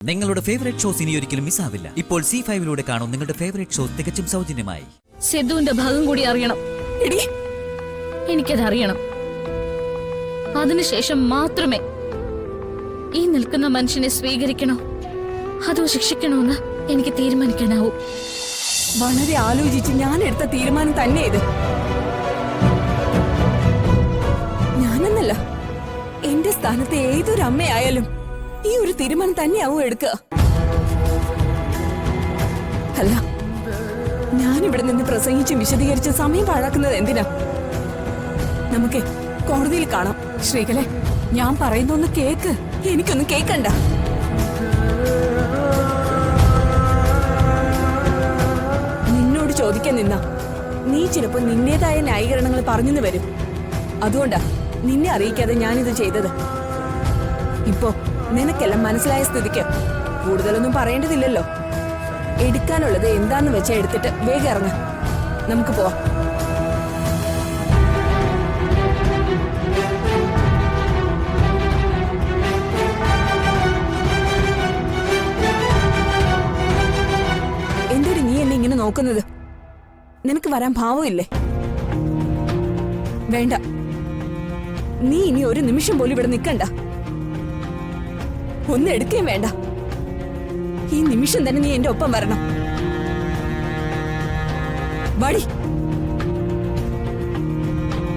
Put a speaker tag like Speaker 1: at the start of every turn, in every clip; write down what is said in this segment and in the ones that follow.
Speaker 1: നിങ്ങളുടെ favourite shows ഇനി ഒരിക്കലും മിസ്സാവില്ല. ഇപ്പോൾ C5 കാണും നിങ്ങളുടെ ഫേവറേറ്റ് ഷോസ് തികച്ചും സൗജന്യമായി.
Speaker 2: സിദ്ധുവിന്റെ ഭാഗം കൂടി അറിയണം. എനിക്കത് അറിയണം. അതിനുശേഷം മാത്രമേ ഈ നിൽക്കുന്ന മനുഷ്യനെ സ്വീകരിക്കണോ അതോ ശിക്ഷിക്കണോന്ന് എനിക്ക് തീരുമാനിക്കാനാവൂ.
Speaker 3: വളരെ ആലോചിച്ച് ഞാൻ എടുത്ത തീരുമാനം തന്നെ ഇത്. ഞാനെന്നല്ല, എന്റെ സ്ഥാനത്ത് ഏതൊരു അമ്മയായാലും ഈ ഒരു തീരുമാനം തന്നെയാവും എടുക്കുക. അല്ല, ഞാനിവിടെ നിന്ന് പ്രസംഗിച്ച് വിശദീകരിച്ച് സമയം പാഴാക്കുന്നത് എന്തിനാ? നമുക്ക് കോടതിയിൽ കാണാം. ശ്രീകലെ, ഞാൻ പറയുന്നൊന്ന് കേക്ക്. എനിക്കൊന്നും കേക്കണ്ട. നിന്നോട് ചോദിക്കാൻ നിന്ന നീ ചിലപ്പോ നിന്റേതായ ന്യായീകരണങ്ങൾ പറഞ്ഞെന്ന് വരും. അതുകൊണ്ടാ നിന്നെ അറിയിക്കാതെ ഞാനിത് ചെയ്തത്. ഇപ്പോ നിനക്കെല്ലാം മനസ്സിലായ സ്ഥിതിക്ക് കൂടുതലൊന്നും പറയേണ്ടതില്ലല്ലോ. എടുക്കാനുള്ളത് എന്താന്ന് വെച്ചാ എടുത്തിട്ട് വേഗം ഇറങ്ങ. നമുക്ക് പോവാം. എന്തൊരു നീ എന്നെ ഇങ്ങനെ നോക്കുന്നത്? നിനക്ക് വരാൻ ഭാവമില്ലേ? വേണ്ട, നീ ഇനി ഒരു നിമിഷം പോലും ഇവിടെ നിൽക്കണ്ട. ഒന്നും എടുക്കുകയും വേണ്ട. ഈ നിമിഷം തന്നെ നീ എന്റെ ഒപ്പം വരണം. വാടി,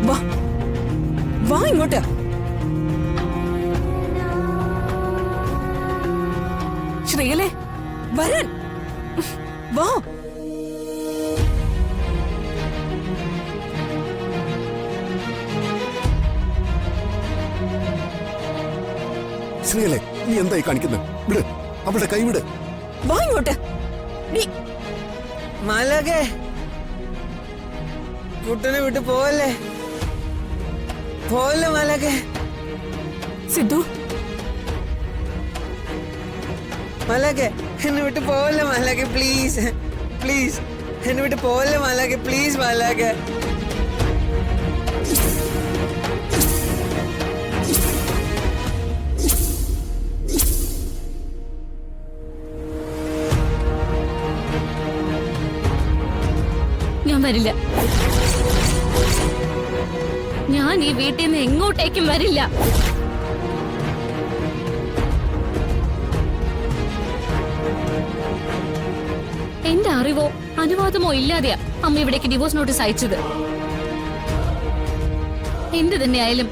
Speaker 3: വാ വാ ഇങ്ങോട്ട്. ശ്രീകലെ, വരാൻ വാ.
Speaker 4: ശ്രീകലെ, നീ എന്തായി കാണിക്കുന്നത്? വിട്, അവളുടെ കൈവിട്.
Speaker 3: വാ ഇങ്ങോട്ട്.
Speaker 5: മാലാഖേ, കുട്ടനെ വിട്ട് പോവല്ലേ, പോവല്ലേ മാലാഖേ.
Speaker 3: സിദ്ധു,
Speaker 5: മാലാഖേ, എന്നെ വിട്ട് പോവല്ലേ മാലാഖേ, പ്ലീസ് പ്ലീസ് എന്നെ വിട്ട് പോവല്ലേ മാലാഖേ, പ്ലീസ് മാലാഖേ.
Speaker 2: ഞാൻ വരില്ല. ഞാൻ ഈ വീട്ടിൽ നിന്ന് എങ്ങോട്ടേക്കും വരില്ല. എന്റെ അറിവോ അനുവാദമോ ഇല്ലാതെയാ അമ്മ ഇവിടേക്ക് ഡിവോഴ്സ് നോട്ടീസ് അയച്ചത്. എന്ത് തന്നെയായാലും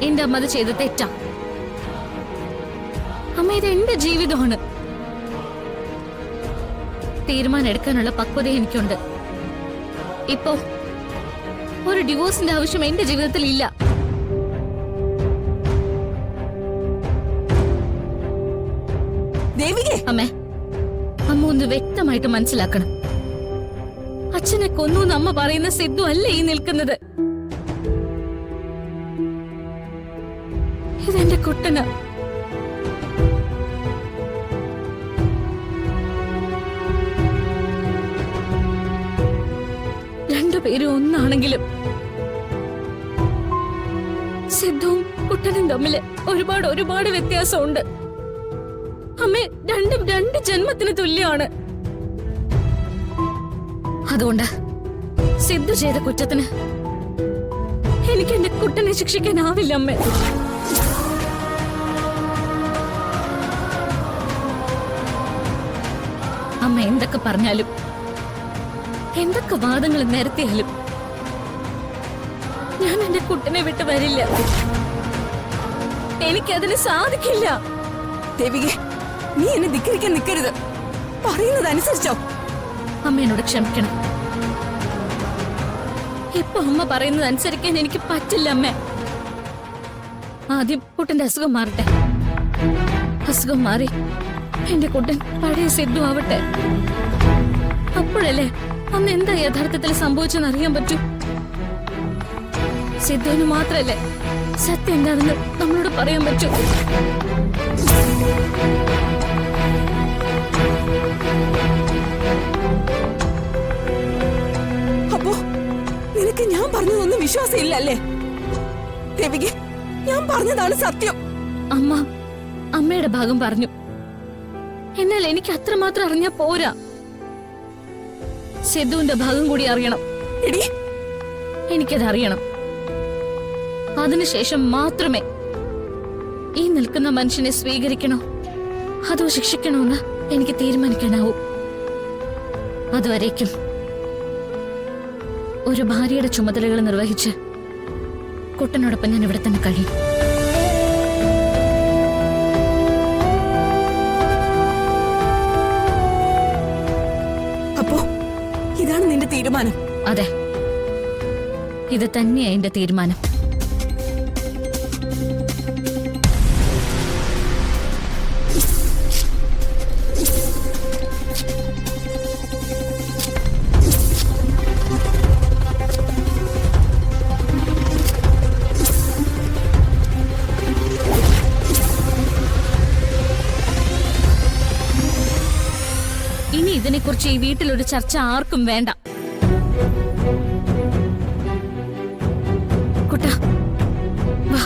Speaker 2: എന്റെ അമ്മ അത് ചെയ്ത് തെറ്റാ. അമ്മ, ഇത് എന്റെ ജീവിതമാണ്. തീരുമാനം എടുക്കാനുള്ള പക്വത എനിക്കുണ്ട്. ഇപ്പോ ഒരു ഡിവോഴ്സിന്റെ ആവശ്യം എന്റെ ജീവിതത്തിൽ ഇല്ല. അമ്മേ, അമ്മ ഒന്ന് വ്യക്തമായിട്ട് മനസ്സിലാക്കണം. അച്ഛനെ കൊന്നു എന്ന് അമ്മ പറയുന്ന സിദ്ധു അല്ല ഈ നിൽക്കുന്നത്. ഇതെന്റെ കുട്ടന. രണ്ടുപേരും ഒന്നാണെങ്കിലും സിദ്ധുവും കുട്ടനും തമ്മില് ഒരുപാട് വ്യത്യാസമുണ്ട്. അമ്മേ, രണ്ടും രണ്ട് ജന്മത്തിന് തുല്യമാണ്. അതുകൊണ്ട് സിദ്ധു ചെയ്ത കുറ്റത്തിന് എനിക്ക് എന്റെ കുട്ടനെ ശിക്ഷിക്കാനാവില്ല അമ്മേ. അമ്മ എന്തൊക്കെ പറഞ്ഞാലും എന്തൊക്കെ വാദങ്ങൾ നിരത്തിയാലും ഞാൻ എന്റെ കുട്ടനെ വിട്ട് വരില്ല. എനിക്കതിന് സാധിക്കില്ല.
Speaker 3: ദേവികെ, നീ എന്നെ ധിക്കരിക്കാൻ നിൽക്കരുത്. പറയുന്നത് അനുസരിച്ചോ.
Speaker 2: അമ്മ എന്നോട് ക്ഷമിക്കണം. ഇപ്പൊ അമ്മ പറയുന്നത് അനുസരിക്കാൻ എനിക്ക് പറ്റില്ല അമ്മേ. ആദ്യം കുട്ടന്റെ അസുഖം മാറട്ടെ. അസുഖം മാറി എന്റെ കുട്ടൻ പഴയ സിദ്ധു ആവട്ടെ. അപ്പോഴല്ലേ അന്ന് എന്താ യഥാർത്ഥത്തിൽ സംഭവിച്ചെന്ന് അറിയാൻ പറ്റൂ. സിദ്ധുവിന് മാത്രല്ലേ സത്യം എന്താണെന്ന് നമ്മളോട് പറയാൻ പറ്റൂ.
Speaker 3: അപ്പോ നിനക്ക് ഞാൻ പറഞ്ഞതൊന്നും വിശ്വാസം ഇല്ലല്ലേ? ദേവികെ, ഞാൻ പറഞ്ഞതാണ് സത്യം.
Speaker 2: അമ്മ അമ്മയുടെ ഭാഗം പറഞ്ഞു. എന്നാൽ എനിക്ക് അത്രമാത്രം അറിഞ്ഞാ പോരാ. സിദ്ധുവിന്റെ ഭാഗം കൂടി അറിയണം.
Speaker 3: എടി,
Speaker 2: എനിക്കത് അറിയണം. അതിനുശേഷം മാത്രമേ ഈ നിൽക്കുന്ന മനുഷ്യനെ സ്വീകരിക്കണോ അതോ ശിക്ഷിക്കണോ എന്ന് എനിക്ക് തീരുമാനിക്കാനാവൂ. അതുവരേക്കും ഒരു ഭാര്യയുടെ ചുമതലകൾ നിർവഹിച്ച് കുട്ടനോടൊപ്പം ഞാൻ ഇവിടെ തന്നെ കഴിയും.
Speaker 3: അപ്പോ ഇതാണ് നിന്റെ തീരുമാനം?
Speaker 2: അതെ, ഇത് തന്നെയാ എന്റെ തീരുമാനം. ഇനി ഇതിനെക്കുറിച്ച് ഈ വീട്ടിലൊരു ചർച്ച ആർക്കും വേണ്ട. കുട്ടാ, വാ.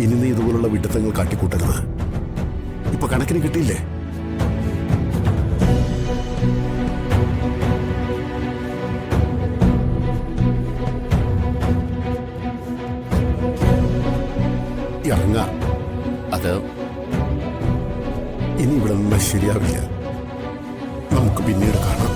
Speaker 4: ഇനി നീ ഇതുപോലുള്ള വിഡ്ഢിത്തങ്ങൾ കാട്ടിക്കൂട്ടരുത്. ഇപ്പൊ കണക്കിന് കിട്ടിയില്ലേ? ഇറങ്ങ.
Speaker 6: അത്
Speaker 4: ഇനി ഇവിടെ നിന്നാ ശരിയാവില്ല. നമുക്ക് പിന്നീട് കാണാം.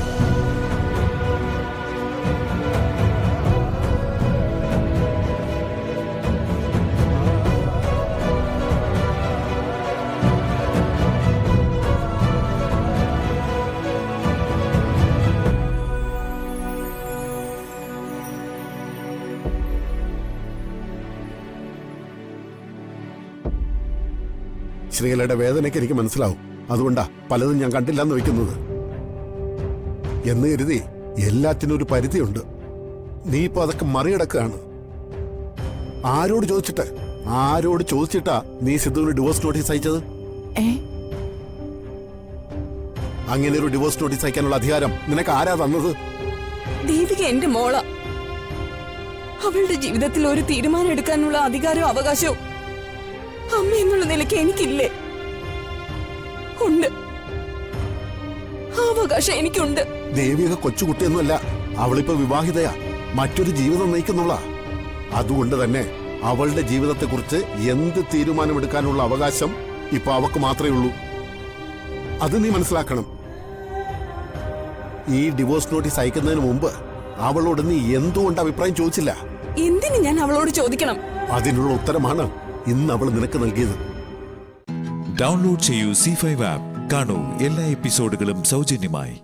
Speaker 4: ശ്രീലയുടെ വേദനയ്ക്ക് എനിക്ക് മനസ്സിലാവും. അതുകൊണ്ടാ പലതും ഞാൻ കണ്ടില്ലെന്ന് വെക്കുന്നത്. എന്ന് കരുതി എല്ലാത്തിനും ഒരു പരിധിയുണ്ട്. നീ ഇപ്പൊ അതൊക്കെ മറികടക്കുകയാണ്. ആരോട് ചോദിച്ചിട്ടാ നീ സിദ്ധുവിന് ഡിവോഴ്സ് നോട്ടീസ് അയച്ചത്? അങ്ങനെ ഒരു ഡിവോഴ്സ് നോട്ടീസ് അയക്കാനുള്ള അധികാരം നിനക്ക് ആരാ തന്നത്?
Speaker 3: ദേവിക എന്റെ മോള. അവളുടെ ജീവിതത്തിൽ ഒരു തീരുമാനം എടുക്കാനുള്ള അധികാരവും അവകാശവും അമ്മ എന്നുള്ള നിലയ്ക്ക് എനിക്കില്ലേ? ഉണ്ട്, ആ അവകാശം എനിക്കുണ്ട്.
Speaker 4: ദേവിക കൊച്ചുകുട്ടിയൊന്നുമല്ല. അവളിപ്പോ വിവാഹിതയാ, മറ്റൊരു ജീവിതം നയിക്കുന്നുള്ള. അതുകൊണ്ട് തന്നെ അവളുടെ ജീവിതത്തെക്കുറിച്ച് എന്ത് തീരുമാനമെടുക്കാനുള്ള അവകാശം ഇപ്പൊ അവക്ക് മാത്രമേ ഉള്ളൂ. അത് നീ മനസ്സിലാക്കണം. ഈ ഡിവോഴ്സ് നോട്ടീസ് അയക്കുന്നതിന് മുമ്പ് അവളോട് നീ എന്തുകൊണ്ട് അഭിപ്രായം ചോദിച്ചില്ല?
Speaker 3: എന്തിന് ഞാൻ അവളോട് ചോദിക്കണം?
Speaker 4: അതിനുള്ള ഉത്തരമാണ് ഇന്ന് അവൾ നിനക്ക് നൽകിയത്.
Speaker 7: ഡൗൺലോഡ് ചെയ്യൂ C5 ആപ്പ്. കാണൂ എല്ലാ എപ്പിസോഡുകളും സൗജന്യമായി.